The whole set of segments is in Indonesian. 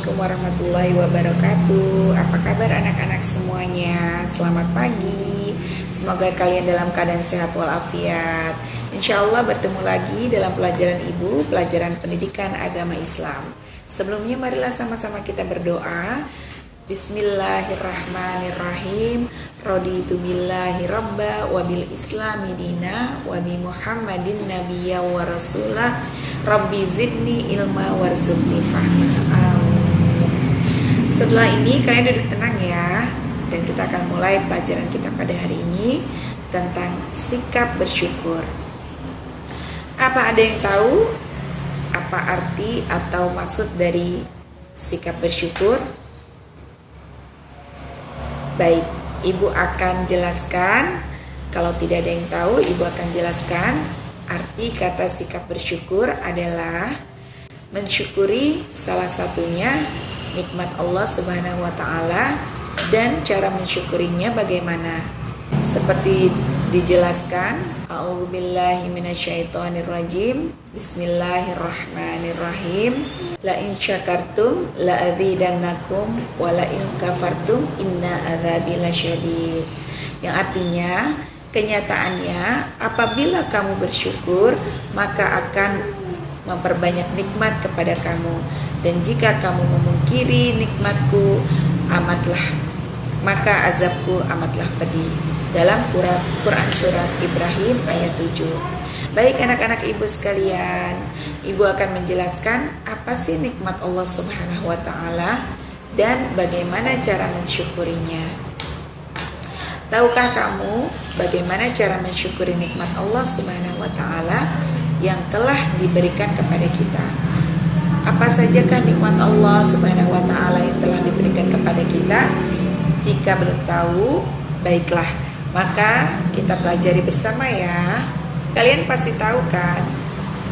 Assalamualaikum warahmatullahi wabarakatuh. Apa kabar anak-anak semuanya? Selamat pagi. Semoga kalian dalam keadaan sehat walafiat. Insya Allah bertemu lagi dalam pelajaran Ibu, pelajaran pendidikan agama Islam. Sebelumnya marilah sama-sama kita berdoa. Bismillahirrahmanirrahim. Raditu billahi rabba wa bil islami dina wa bi Muhammadin nabiyya wa rasulah. Rabbi zidni ilma warzuqni fahma. Amin. Setelah ini kalian duduk tenang ya, dan kita akan mulai pelajaran kita pada hari ini tentang sikap bersyukur. Apa ada yang tahu apa arti atau maksud dari sikap bersyukur? Baik, Ibu akan jelaskan. Kalau tidak ada yang tahu, Ibu akan jelaskan. Arti kata sikap bersyukur adalah mensyukuri salah satunya nikmat Allah Subhanahu wa taala, dan cara mensyukurinya bagaimana? Seperti dijelaskan, A'udzubillahi minasyaitonirrajim. Bismillahirrahmanirrahim. La in syakartum la azidannakum wa la in kafartum inna adzabi lasyadid. Yang artinya, kenyataannya apabila kamu bersyukur maka akan memperbanyak nikmat kepada kamu, dan jika kamu memungkiri nikmatku maka azabku amatlah pedih. Dalam Quran surat Ibrahim ayat 7. Baik anak-anak Ibu sekalian, Ibu akan menjelaskan apa sih nikmat Allah Subhanahu wa taala dan bagaimana cara mensyukurinya. Tahukah kamu bagaimana cara mensyukuri nikmat Allah Subhanahu wa taala yang telah diberikan kepada kita? Apa sajakah nikmat Allah Subhanahu wa taala yang telah diberikan kepada kita? Jika belum tahu, baiklah, maka kita pelajari bersama ya. Kalian pasti tahu kan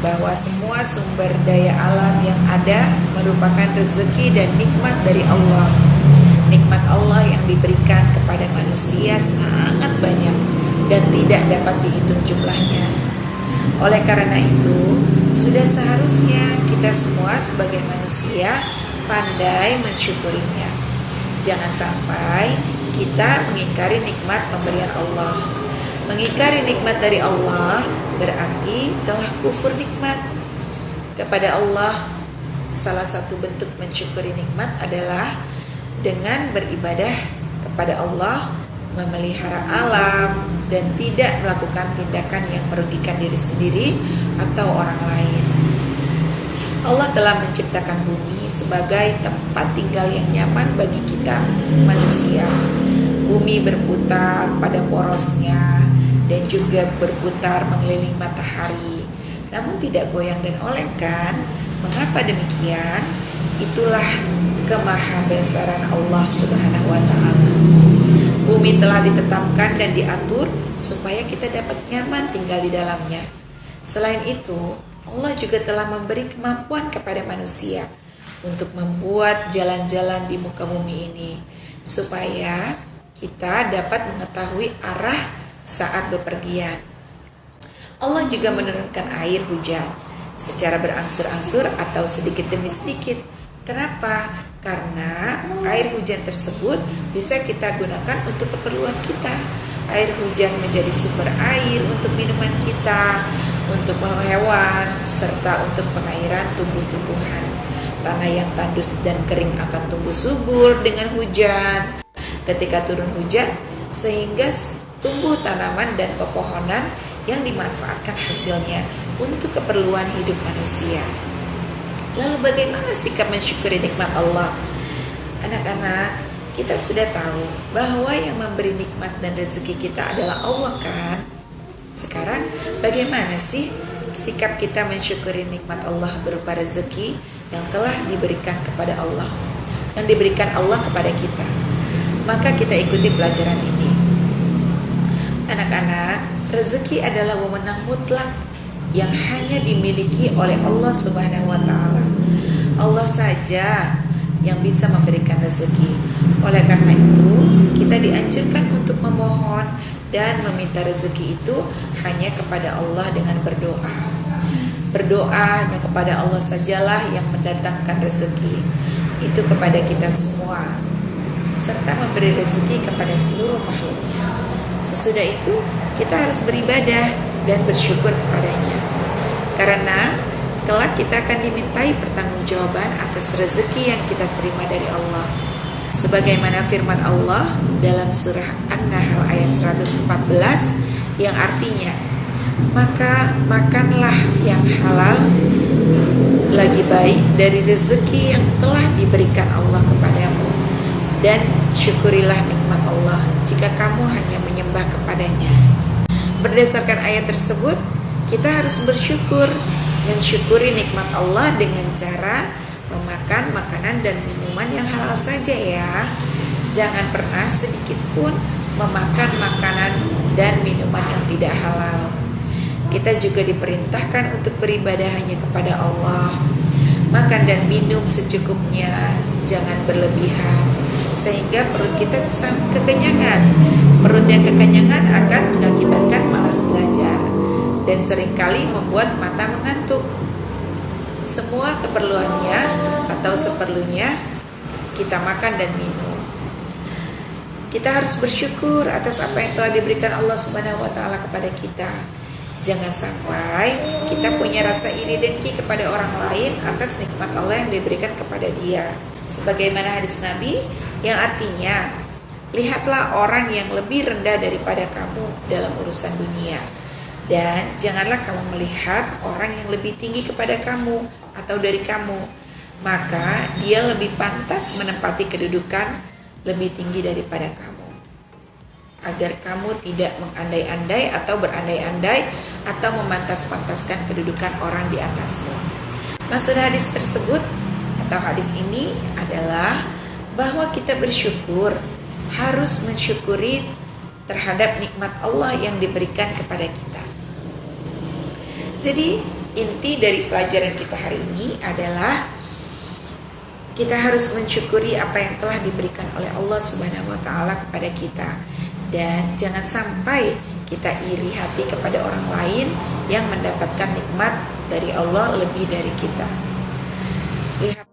bahwa semua sumber daya alam yang ada merupakan rezeki dan nikmat dari Allah. Nikmat Allah yang diberikan kepada manusia sangat banyak dan tidak dapat dihitung jumlahnya. Oleh karena itu, sudah seharusnya kita semua sebagai manusia pandai mensyukurinya. Jangan sampai kita mengingkari nikmat pemberian Allah. Mengingkari nikmat dari Allah berarti telah kufur nikmat kepada Allah. Salah satu bentuk mensyukuri nikmat adalah dengan beribadah kepada Allah, memelihara alam, dan tidak melakukan tindakan yang merugikan diri sendiri atau orang lain. Allah telah menciptakan bumi sebagai tempat tinggal yang nyaman bagi kita manusia. Bumi berputar pada porosnya dan juga berputar mengelilingi matahari, namun tidak goyang dan oleng kan? Mengapa demikian? Itulah kemahabesaran Allah Subhanahu wa taala. Bumi telah ditetapkan dan diatur supaya kita dapat nyaman tinggal di dalamnya. Selain itu, Allah juga telah memberi kemampuan kepada manusia untuk membuat jalan-jalan di muka bumi ini supaya kita dapat mengetahui arah saat bepergian. Allah juga menurunkan air hujan secara berangsur-angsur atau sedikit demi sedikit. Kenapa? Karena air hujan tersebut bisa kita gunakan untuk keperluan kita. Air hujan menjadi sumber air untuk minuman kita, untuk hewan, serta untuk pengairan tumbuh-tumbuhan. Tanah yang tandus dan kering akan tumbuh subur dengan hujan ketika turun hujan, sehingga tumbuh tanaman dan pepohonan yang dimanfaatkan hasilnya untuk keperluan hidup manusia. Lalu bagaimana sikap mensyukuri nikmat Allah? Anak-anak, kita sudah tahu bahwa yang memberi nikmat dan rezeki kita adalah Allah kan? Sekarang bagaimana sih sikap kita mensyukuri nikmat Allah berupa rezeki yang telah diberikan kepada Allah, yang diberikan Allah kepada kita? Maka kita ikuti pelajaran ini. Anak-anak, rezeki adalah wewenang mutlak yang hanya dimiliki oleh Allah Subhanahu wa taala. Allah saja yang bisa memberikan rezeki. Oleh karena itu, kita dianjurkan untuk memohon dan meminta rezeki itu hanya kepada Allah dengan berdoa. Berdoa hanya kepada Allah sajalah yang mendatangkan rezeki. itu kepada kita semua, serta memberi rezeki kepada seluruh makhluknya. Sesudah itu kita harus beribadah dan bersyukur kepadanya, karena kelak kita akan dimintai pertanggungjawaban atas rezeki yang kita terima dari Allah. Sebagaimana firman Allah dalam surah An-Nahl ayat 114 yang artinya, maka makanlah yang halal lagi baik dari rezeki yang telah diberikan Allah kepadamu, dan syukurilah nikmat Allah jika kamu hanya menyembah kepadanya. Berdasarkan ayat tersebut, kita harus bersyukur, mensyukuri nikmat Allah dengan cara memakan makanan dan minuman yang halal saja ya. Jangan pernah sedikit pun memakan makanan dan minuman yang tidak halal. Kita juga diperintahkan untuk beribadah hanya kepada Allah. Makan dan minum secukupnya, jangan berlebihan, sehingga perut kita kekenyangan. Perut yang kekenyangan akan mengakibatkan malas belajar dan seringkali membuat mata mengantuk. Semua keperluannya atau seperlunya kita makan dan minum. Kita harus bersyukur atas apa yang telah diberikan Allah Subhanahu wa taala kepada kita. Jangan sampai kita punya rasa iri dengki kepada orang lain atas nikmat Allah yang diberikan kepada dia. Sebagaimana hadis Nabi yang artinya, lihatlah orang yang lebih rendah daripada kamu dalam urusan dunia, dan janganlah kamu melihat orang yang lebih tinggi kepada kamu atau dari kamu, maka dia lebih pantas menempati kedudukan lebih tinggi daripada kamu, agar kamu tidak mengandai-andai atau berandai-andai atau memantas-pantaskan kedudukan orang di atasmu. Maksud hadis tersebut atau hadis ini adalah bahwa kita bersyukur, harus mensyukuri terhadap nikmat Allah yang diberikan kepada kita. Jadi inti dari pelajaran kita hari ini adalah kita harus mensyukuri apa yang telah diberikan oleh Allah Subhanahu wa taala kepada kita, dan jangan sampai kita iri hati kepada orang lain yang mendapatkan nikmat dari Allah lebih dari kita. Lihat